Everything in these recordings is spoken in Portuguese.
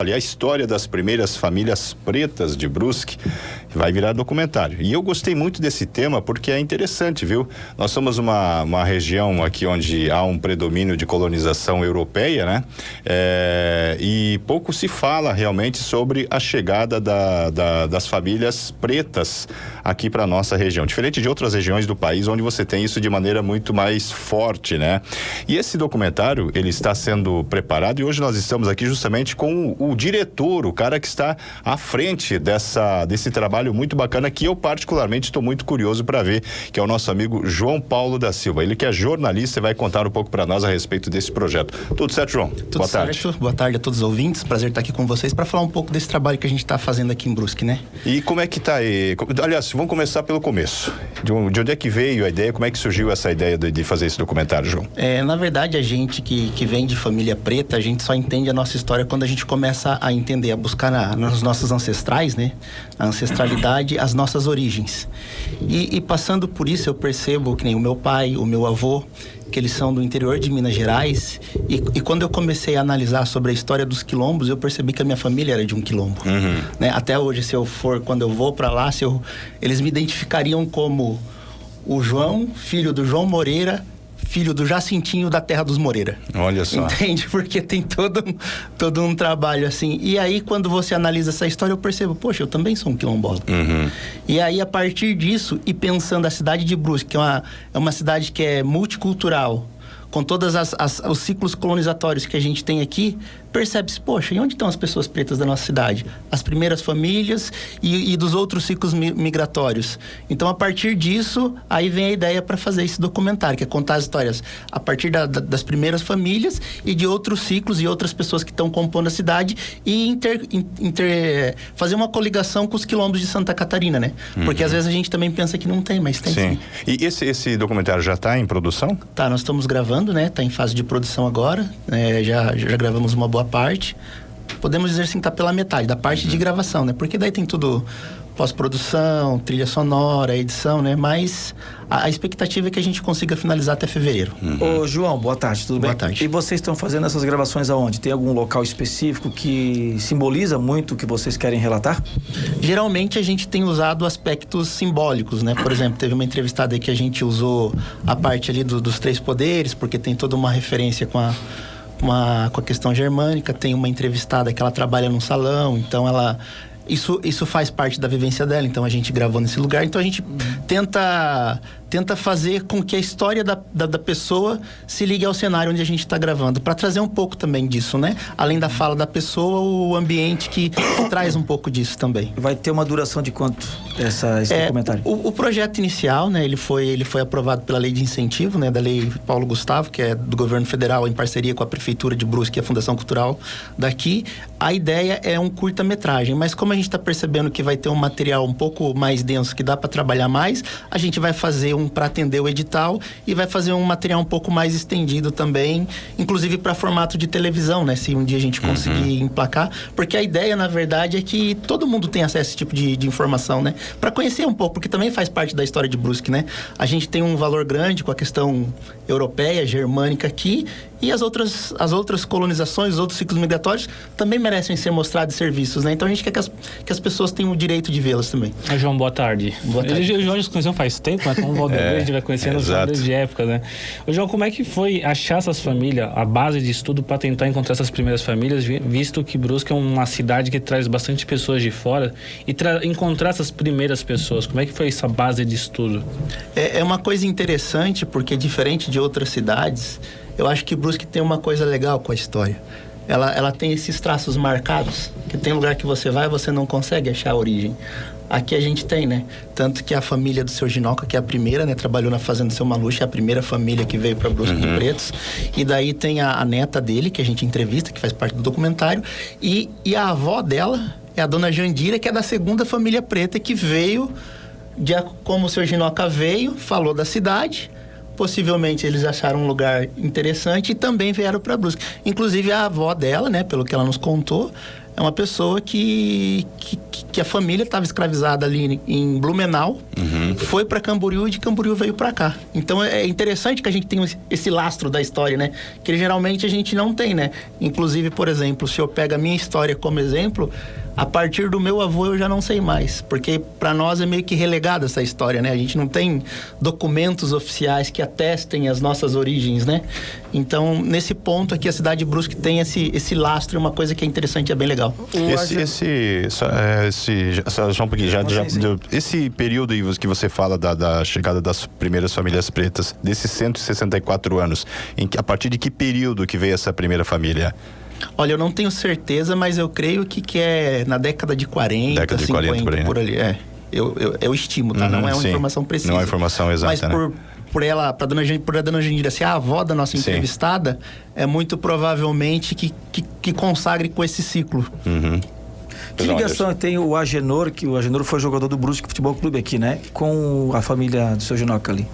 A história das primeiras famílias pretas de Brusque vai virar documentário. E eu gostei muito desse tema porque é interessante, viu? Nós somos uma região aqui onde há um predomínio de colonização europeia, né? E pouco se fala realmente sobre a chegada das famílias pretas aqui para nossa região. Diferente de outras regiões do país onde você tem isso de maneira muito mais forte, né? E esse documentário, ele está sendo preparado e hoje nós estamos aqui justamente com o diretor, o cara que está à frente desse trabalho muito bacana que eu particularmente estou muito curioso para ver, que é o nosso amigo João Paulo da Silva. Ele que é jornalista e vai contar um pouco para nós a respeito desse projeto. Tudo certo, João? Tudo certo. Boa tarde a todos os ouvintes. Prazer estar aqui com vocês para falar um pouco desse trabalho que a gente está fazendo aqui em Brusque, né? E como é que tá aí? Aliás, vamos começar pelo começo. De onde é que veio a ideia? Como é que surgiu essa ideia de fazer esse documentário, João? Na verdade, a gente que vem de família preta, a gente só entende a nossa história quando a gente começa a entender, a buscar nos nossos ancestrais, né? A ancestralidade, as nossas origens. E passando por isso, eu percebo que nem o meu pai, o meu avô, que eles são do interior de Minas Gerais, e quando eu comecei a analisar sobre a história dos quilombos, eu percebi que a minha família era de um quilombo. Né? Até hoje, quando eu vou para lá, eles me identificariam como o João, filho do João Moreira, filho do Jacintinho da terra dos Moreira. Olha só. Entende? Porque tem todo um trabalho assim. E aí, quando você analisa essa história, eu percebo, poxa, eu também sou um quilombola. E aí, a partir disso, e pensando a cidade de Brusque, que é uma cidade que é multicultural, com todos os ciclos colonizatórios que a gente tem aqui, percebe-se, poxa, e onde estão as pessoas pretas da nossa cidade? As primeiras famílias e dos outros ciclos migratórios. Então, a partir disso, aí vem a ideia para fazer esse documentário, que é contar as histórias a partir das primeiras famílias e de outros ciclos e outras pessoas que estão compondo a cidade e fazer uma coligação com os quilombos de Santa Catarina, né? Porque às vezes a gente também pensa que não tem, mas tem sim. E esse documentário já está em produção? Tá, nós estamos gravando, né? Está em fase de produção agora. Já gravamos uma boa parte. Podemos dizer assim, tá pela metade da parte de gravação, né? Porque daí tem tudo pós-produção, trilha sonora, edição, né? Mas a expectativa é que a gente consiga finalizar até fevereiro. Ô, João, boa tarde, tudo bem? Boa tarde. E vocês estão fazendo essas gravações aonde? Tem algum local específico que simboliza muito o que vocês querem relatar? Geralmente a gente tem usado aspectos simbólicos, né? Por exemplo, teve uma entrevistada aí que a gente usou a parte ali dos três poderes, porque tem toda uma referência com a questão germânica. Tem uma entrevistada que ela trabalha num salão, então isso faz parte da vivência dela, então a gente gravou nesse lugar. Então a gente tenta fazer com que a história da pessoa se ligue ao cenário onde a gente está gravando, para trazer um pouco também disso, né? Além da fala da pessoa, o ambiente que traz um pouco disso também. Vai ter uma duração de quanto esse documentário? O projeto inicial, né? Ele foi aprovado pela Lei de Incentivo, né? Da Lei Paulo Gustavo, que é do governo federal, em parceria com a Prefeitura de Brusque e a Fundação Cultural daqui. A ideia é um curta-metragem, mas como a gente está percebendo que vai ter um material um pouco mais denso, que dá para trabalhar mais, a gente vai fazer para atender o edital e vai fazer um material um pouco mais estendido também, inclusive para formato de televisão, né? Se um dia a gente conseguir emplacar, porque a ideia, na verdade, é que todo mundo tenha acesso a esse tipo de informação, né? Para conhecer um pouco, porque também faz parte da história de Brusque, né? A gente tem um valor grande com a questão europeia, germânica aqui, e as outras colonizações, os outros ciclos migratórios também merecem ser mostrados e ser vistos, né? Então a gente quer que as pessoas tenham o direito de vê-las também. João, boa tarde. Boa tarde. O João já se conheceu faz tempo, mas como o Valdemir, a gente vai conhecendo desde época, né? João, como é que foi achar essas famílias, a base de estudo para tentar encontrar essas primeiras famílias, visto que Brusque é uma cidade que traz bastante pessoas de fora, e encontrar essas primeiras pessoas, como é que foi essa base de estudo? É uma coisa interessante, porque diferente de outras cidades, eu acho que Brusque tem uma coisa legal com a história. Ela tem esses traços marcados, que tem lugar que você vai e você não consegue achar a origem. Aqui a gente tem, né? Tanto que a família do seu Ginoca, que é a primeira, né? Trabalhou na fazenda do seu Maluche, é a primeira família que veio para Brusque de Pretos. E daí tem a neta dele, que a gente entrevista, que faz parte do documentário. E a avó dela é a dona Jandira, que é da segunda família preta, que veio, como o seu Ginoca veio, falou da cidade. Possivelmente eles acharam um lugar interessante e também vieram para Brusque. Inclusive a avó dela, né? Pelo que ela nos contou, é uma pessoa que a família estava escravizada ali em Blumenau, foi para Camboriú e de Camboriú veio para cá. Então é interessante que a gente tenha esse lastro da história, né? Que geralmente a gente não tem, né? Inclusive, por exemplo, se eu pego a minha história como exemplo, a partir do meu avô eu já não sei mais, porque para nós é meio que relegada essa história, né? A gente não tem documentos oficiais que atestem as nossas origens, né? Então, nesse ponto aqui, a cidade de Brusque tem esse lastro, uma coisa que é interessante e é bem legal. Só um pouquinho, esse período que você fala da chegada das primeiras famílias pretas, desses 164 anos, a partir de que período que veio essa primeira família? Olha, eu não tenho certeza, mas eu creio que é na década de 40, década de 50, 40 por aí, né? Por ali. Eu estimo, tá? Não é uma informação precisa. Não é informação exata, mas por a dona Jandira ser a avó da nossa entrevistada, é muito provavelmente que consagre com esse ciclo. Que ligação tem o Agenor, que o Agenor foi jogador do Brusque Futebol Clube aqui, né? Com a família do seu Ginoca ali.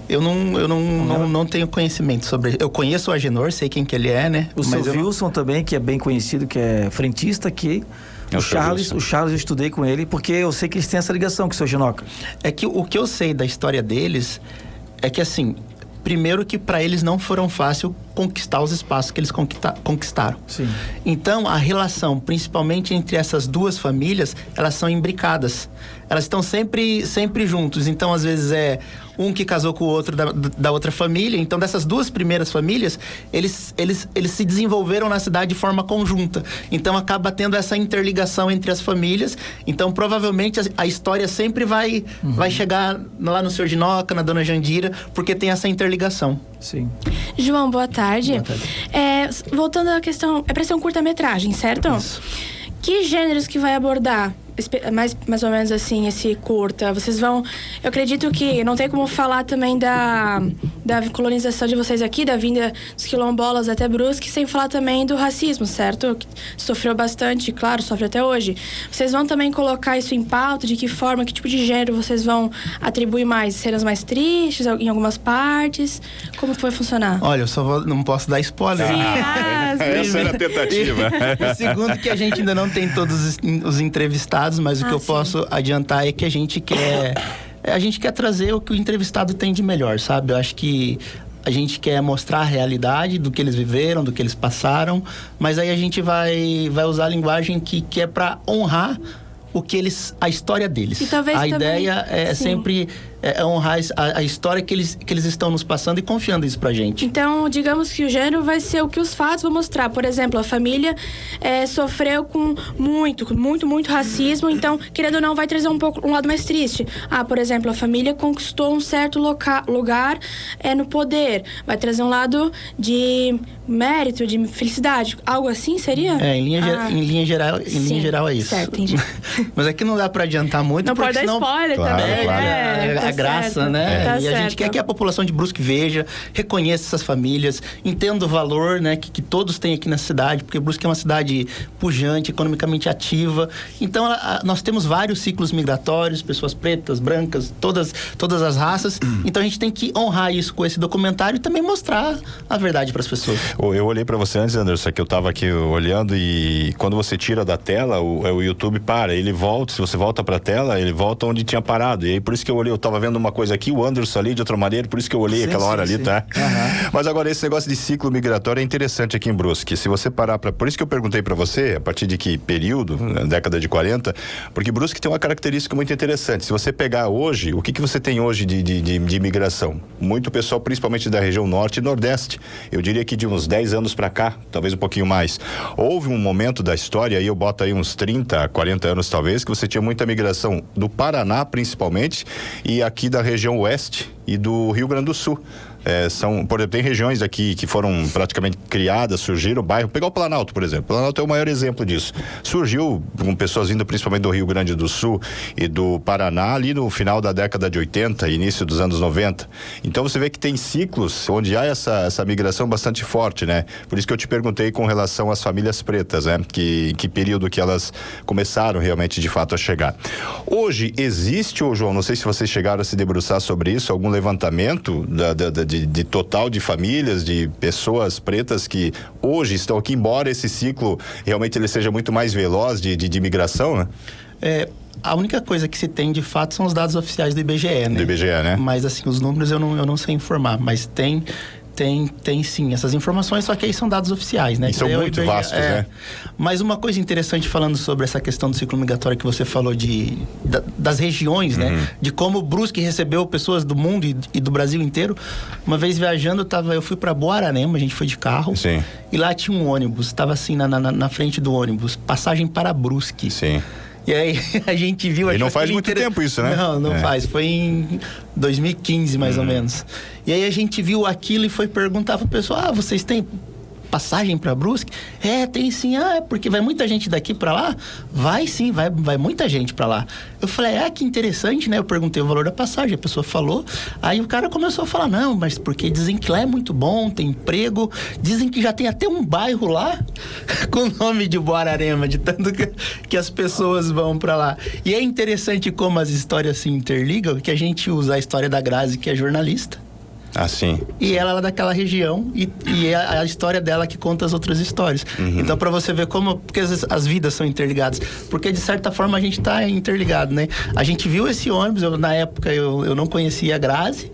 Eu não tenho conhecimento sobre... Eu conheço o Agenor, sei quem que ele é, né? O seu Wilson também, que é bem conhecido, que é frentista aqui. O Charles eu estudei com ele, porque eu sei que eles têm essa ligação com o seu Ginoca. É que o que eu sei da história deles é que, assim, primeiro que para eles não foram fácil conquistar os espaços que eles conquistaram. Sim. Então, a relação, principalmente entre essas duas famílias, elas são imbricadas. Elas estão sempre juntos. Então, às vezes, é um que casou com o outro da outra família. Então, dessas duas primeiras famílias, eles se desenvolveram na cidade de forma conjunta. Então, acaba tendo essa interligação entre as famílias. Então, provavelmente, a história sempre vai chegar lá no Sr. Ginoca, na Dona Jandira, porque tem essa interligação. Sim. João, boa tarde. Boa tarde. Voltando à questão, é para ser um curta-metragem, certo? Isso. Que gêneros que vai abordar? Mais ou menos assim, esse curta. Vocês vão... Eu acredito que não tem como falar também da colonização de vocês aqui, da vinda dos quilombolas até Brusque, sem falar também do racismo, certo? Que sofreu bastante, claro, sofre até hoje. Vocês vão também colocar isso em pauta? De que forma, que tipo de gênero vocês vão atribuir mais? Cenas mais tristes em algumas partes? Como que vai funcionar? Olha, não posso dar spoiler. Sim, essa era a tentativa. O segundo que a gente ainda não tem todos os entrevistados, mas o que eu posso adiantar é que a gente quer trazer o que o entrevistado tem de melhor, sabe? Eu acho que a gente quer mostrar a realidade do que eles viveram, do que eles passaram, mas aí a gente vai usar a linguagem que é para honrar a história deles. E talvez a ideia é sempre honrar a história que eles estão nos passando e confiando isso pra gente. Então, digamos que o gênero vai ser o que os fatos vão mostrar. Por exemplo, a família sofreu com muito racismo, então, querendo ou não, vai trazer um lado mais triste. Por exemplo, a família conquistou um certo lugar no poder. Vai trazer um lado de mérito, de felicidade. Algo assim seria? Em linha geral é isso. Certo, entendi. Mas aqui não dá pra adiantar muito. Não pode dar spoiler também, né? A graça, né? Tá e a certo. gente quer que a população de Brusque veja, reconheça essas famílias, entenda o valor, né, que todos têm aqui na cidade, porque Brusque é uma cidade pujante, economicamente ativa. Então, nós temos vários ciclos migratórios, pessoas pretas, brancas, todas as raças. Então, a gente tem que honrar isso com esse documentário e também mostrar a verdade para as pessoas. Eu olhei para você antes, Anderson, que eu tava aqui olhando, e quando você tira da tela, o YouTube para, ele volta, se você volta pra tela, ele volta onde tinha parado. E aí, por isso que eu olhei, eu tava vendo uma coisa aqui, o Anderson ali de outra maneira, por isso que eu olhei aquela hora ali, tá? Mas agora, esse negócio de ciclo migratório é interessante aqui em Brusque. Se você parar por isso que eu perguntei pra você, a partir de que período, na década de 40, porque Brusque tem uma característica muito interessante. Se você pegar hoje, o que você tem hoje de imigração? Muito pessoal, principalmente da região norte e nordeste. Eu diria que de uns 10 anos pra cá, talvez um pouquinho mais. Houve um momento da história, aí eu boto aí uns 30, 40 anos talvez, que você tinha muita migração do Paraná, principalmente, e aqui da região oeste e do Rio Grande do Sul. Por exemplo, tem regiões aqui que foram praticamente criadas, surgiram, bairro, pegar o Planalto, por exemplo. O Planalto é o maior exemplo disso. Surgiu com pessoas vindo principalmente do Rio Grande do Sul e do Paraná ali no final da década de 80, início dos anos 90. Então você vê que tem ciclos onde há essa migração bastante forte, né? Por isso que eu te perguntei com relação às famílias pretas, né? Que período que elas começaram realmente de fato a chegar. Hoje existe, João, não sei se vocês chegaram a se debruçar sobre isso, algum levantamento de total de famílias, de pessoas pretas que hoje estão aqui, embora esse ciclo realmente ele seja muito mais veloz de imigração, né? A única coisa que se tem de fato são os dados oficiais do IBGE, né? Do IBGE, né? Mas assim, os números eu não sei informar, mas tem sim essas informações, só que aí são dados oficiais, né? E são muito vastos, né? Mas uma coisa interessante falando sobre essa questão do ciclo migratório que você falou das regiões, né? De como Brusque recebeu pessoas do mundo e do Brasil inteiro. Uma vez viajando, eu fui para Guararema, a gente foi de carro. Sim. E lá tinha um ônibus, estava assim na frente do ônibus, passagem para Brusque. Sim. E aí a gente viu... E não faz muito tempo isso, né? Não faz. Foi em 2015, mais ou menos. E aí a gente viu aquilo e foi perguntar pro pessoal, vocês têm passagem para Brusque? Tem sim. Porque vai muita gente daqui para lá? Vai sim, vai muita gente para lá. Eu falei, que interessante, né? Eu perguntei o valor da passagem, a pessoa falou. Aí o cara começou a falar, não, mas porque dizem que lá é muito bom, tem emprego. Dizem que já tem até um bairro lá com o nome de Guararema, de tanto que as pessoas vão para lá. E é interessante como as histórias se interligam, que a gente usa a história da Grazi, que é jornalista. Sim. E ela é daquela região e é a história dela que conta as outras histórias. Então, para você ver como... Porque as vidas são interligadas. Porque, de certa forma, a gente tá interligado, né? A gente viu esse ônibus, na época eu não conhecia a Grazi.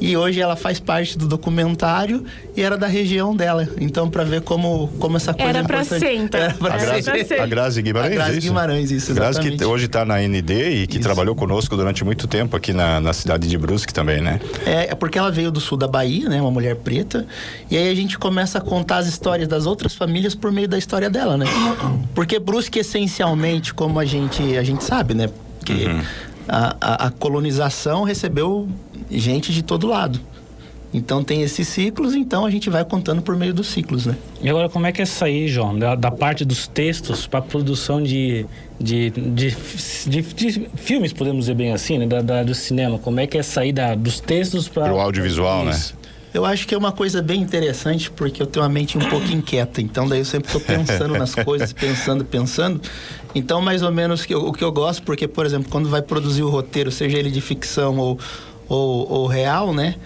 E hoje ela faz parte do documentário e era da região dela. Então, para ver como essa coisa era pra importante. sempre. Era pra sempre. A Grazi Guimarães, a Grazi Guimarães, isso, exatamente. Grazi que hoje está na ND e que trabalhou conosco durante muito tempo aqui na cidade de Brusque também, né? É porque ela veio do sul da Bahia, né? Uma mulher preta. E aí a gente começa a contar as histórias das outras famílias por meio da história dela, né? Porque Brusque, essencialmente, como a gente sabe, né? Porque a colonização recebeu gente de todo lado. Então tem esses ciclos, então a gente vai contando por meio dos ciclos, né? E agora, como é que é sair, João, da parte dos textos para a produção de filmes, podemos dizer bem assim, né? Do cinema? Como é que é sair dos textos para o audiovisual, né? Eu acho que é uma coisa bem interessante, porque eu tenho uma mente um pouco inquieta. Então, daí eu sempre estou pensando nas coisas, pensando. Então, mais ou menos, o que eu gosto, porque, por exemplo, quando vai produzir o roteiro, seja ele de ficção ou real, né?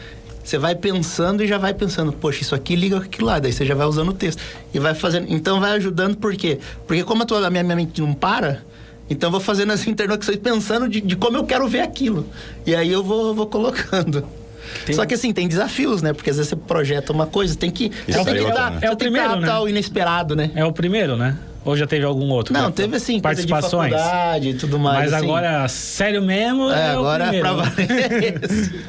Você vai pensando e já vai pensando, poxa, isso aqui liga com aquilo lá. Daí você já vai usando o texto. E vai fazendo. Então, vai ajudando, por quê? Porque como a minha mente não para... Então, eu vou fazendo as interlocuções pensando de como eu quero ver aquilo. E aí, eu vou colocando. Só que assim, tem desafios, né? Porque às vezes você projeta uma coisa, tem que... É o primeiro, né? O inesperado, né? É o primeiro, né? Ou já teve algum outro? Não, teve assim, participações, coisa de faculdade e tudo mais. Mas assim. Agora, sério mesmo, agora o primeiro. É pra valer.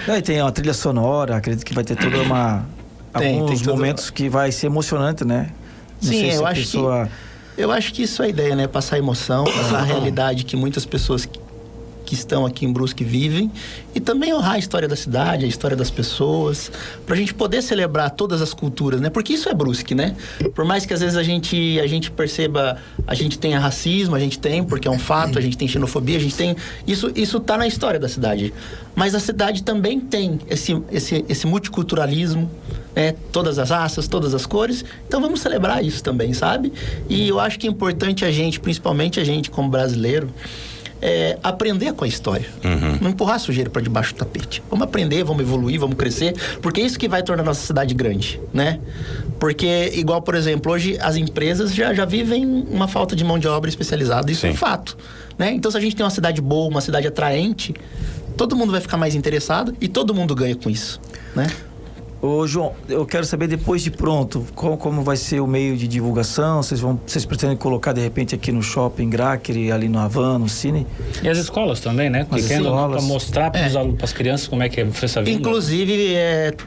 Não, e tem uma trilha sonora, acredito que vai ter toda alguns momentos que vai ser emocionante, né? Não Sim, sei eu acho que isso é a ideia, né? Passar emoção, passar a realidade que muitas pessoas que estão aqui em Brusque vivem, e também honrar a história da cidade, a história das pessoas, pra gente poder celebrar todas as culturas, né? Porque isso é Brusque, né? Por mais que às vezes a gente perceba, a gente tenha racismo, a gente tem, porque é um fato, a gente tem xenofobia, a gente tem... Isso tá na história da cidade. Mas a cidade também tem esse multiculturalismo, né? Todas as raças, todas as cores. Então vamos celebrar isso também, sabe? E eu acho que é importante a gente, principalmente a gente como brasileiro, aprender com a história. Não empurrar a sujeira para debaixo do tapete. Vamos aprender, vamos evoluir, vamos crescer, porque é isso que vai tornar a nossa cidade grande, né? Porque, igual, por exemplo, hoje as empresas já vivem uma falta de mão de obra especializada, isso é um fato, né? Então, se a gente tem uma cidade boa, uma cidade atraente, todo mundo vai ficar mais interessado e todo mundo ganha com isso, né? Ô, João, eu quero saber depois de pronto, como vai ser o meio de divulgação? Vocês pretendem colocar de repente aqui no shopping Gracker, ali no Havan, no Cine? E as escolas também, né? Para mostrar para as crianças como é que foi essa vida. Inclusive,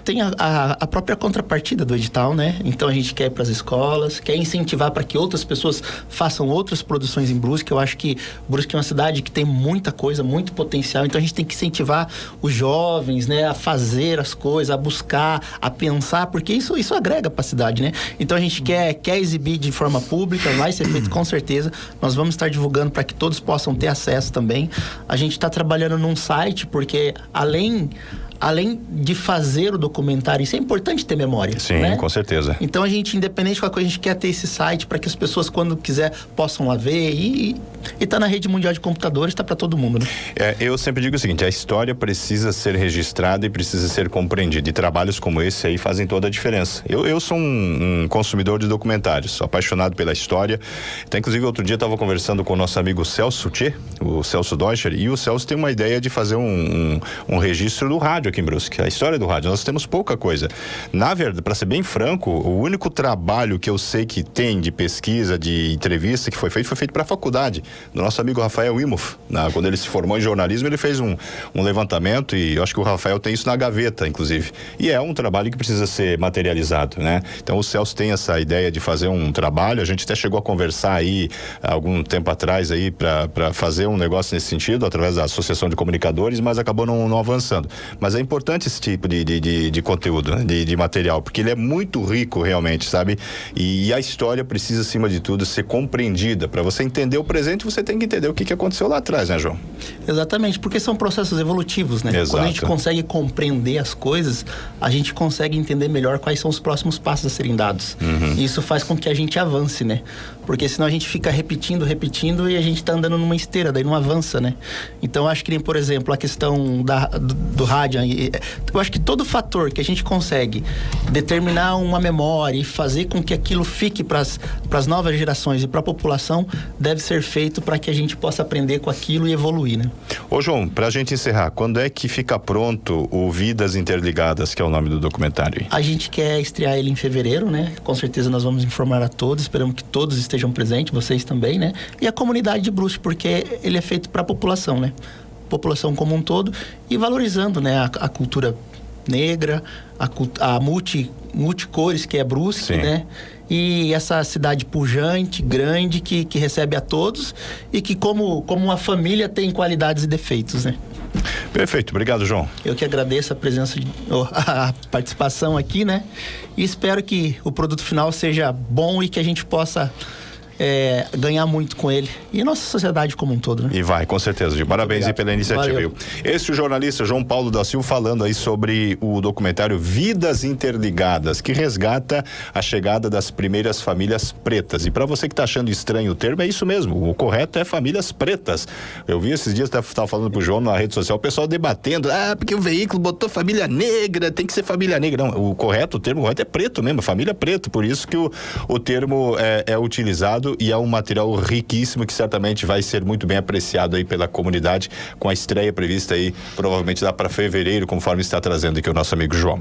tem a própria contrapartida do edital, né? Então a gente quer ir para as escolas, quer incentivar para que outras pessoas façam outras produções em Brusque. Eu acho que Brusque é uma cidade que tem muita coisa, muito potencial. Então a gente tem que incentivar os jovens, né? A fazer as coisas, a buscar, a pensar, porque isso agrega para a cidade, né? Então a gente quer exibir de forma pública, vai ser feito com certeza. Nós vamos estar divulgando para que todos possam ter acesso também. A gente está trabalhando num site, porque além além de fazer o documentário, isso é importante ter memória. Sim, né? Com certeza. Então a gente, independente de qualquer coisa, a gente quer ter esse site para que as pessoas, quando quiser, possam lá ver e tá na rede mundial de computadores, tá para todo mundo, né? Eu sempre digo o seguinte, a história precisa ser registrada e precisa ser compreendida, e trabalhos como esse aí fazem toda a diferença. Eu sou um consumidor de documentários, sou apaixonado pela história. Até, inclusive, outro dia eu estava conversando com o nosso amigo Celso Tchê, o Celso Deutscher, e o Celso tem uma ideia de fazer um registro do rádio aqui em Brusque, a história do rádio. Nós temos pouca coisa. Na verdade, para ser bem franco, o único trabalho que eu sei que tem de pesquisa, de entrevista que foi feito para a faculdade, do nosso amigo Rafael Imhoff. Quando ele se formou em jornalismo, ele fez um levantamento, e eu acho que o Rafael tem isso na gaveta, inclusive. E é um trabalho que precisa ser materializado, né? Então o Celso tem essa ideia de fazer um trabalho, a gente até chegou a conversar aí algum tempo atrás aí para fazer um negócio nesse sentido, através da Associação de Comunicadores, mas acabou não avançando. Mas é importante esse tipo de conteúdo, né? de material, porque ele é muito rico realmente, sabe? E a história precisa, acima de tudo, ser compreendida. Para você entender o presente, você tem que entender o que aconteceu lá atrás, né, João? Exatamente, porque são processos evolutivos, né? Exato. Quando a gente consegue compreender as coisas, a gente consegue entender melhor quais são os próximos passos a serem dados. E isso faz com que a gente avance, né? Porque senão a gente fica repetindo e a gente tá andando numa esteira, daí não avança, né? Então eu acho que, por exemplo, a questão do rádio, eu acho que todo fator que a gente consegue determinar uma memória e fazer com que aquilo fique para as novas gerações e para a população, deve ser feito para que a gente possa aprender com aquilo e evoluir, né? Ô, João, pra gente encerrar, quando é que fica pronto o Vidas Interligadas, que é o nome do documentário? A gente quer estrear ele em fevereiro, né? Com certeza nós vamos informar a todos, esperamos que todos estejam presentes, vocês também, né? E a comunidade de Brusque, porque ele é feito para a população, né? População como um todo, e valorizando, né, a cultura negra, a multicores que é Brusque, Sim. né? E essa cidade pujante, grande, que recebe a todos e que como uma família tem qualidades e defeitos, né? Perfeito, obrigado, João. Eu que agradeço a presença, a participação aqui, né? E espero que o produto final seja bom e que a gente possa ganhar muito com ele e a nossa sociedade como um todo, né? E vai, com certeza. Parabéns aí pela iniciativa. Valeu. Esse é o jornalista João Paulo da Silva falando aí sobre o documentário Vidas Interligadas, que resgata a chegada das primeiras famílias pretas. E para você que tá achando estranho o termo, é isso mesmo. O correto é famílias pretas. Eu vi esses dias, tava falando pro João na rede social, o pessoal debatendo, porque o veículo botou família negra, tem que ser família negra. Não, o termo correto é preto mesmo, família preto. Por isso que o termo é utilizado, e é um material riquíssimo que certamente vai ser muito bem apreciado aí pela comunidade, com a estreia prevista aí provavelmente lá para fevereiro, conforme está trazendo aqui o nosso amigo João.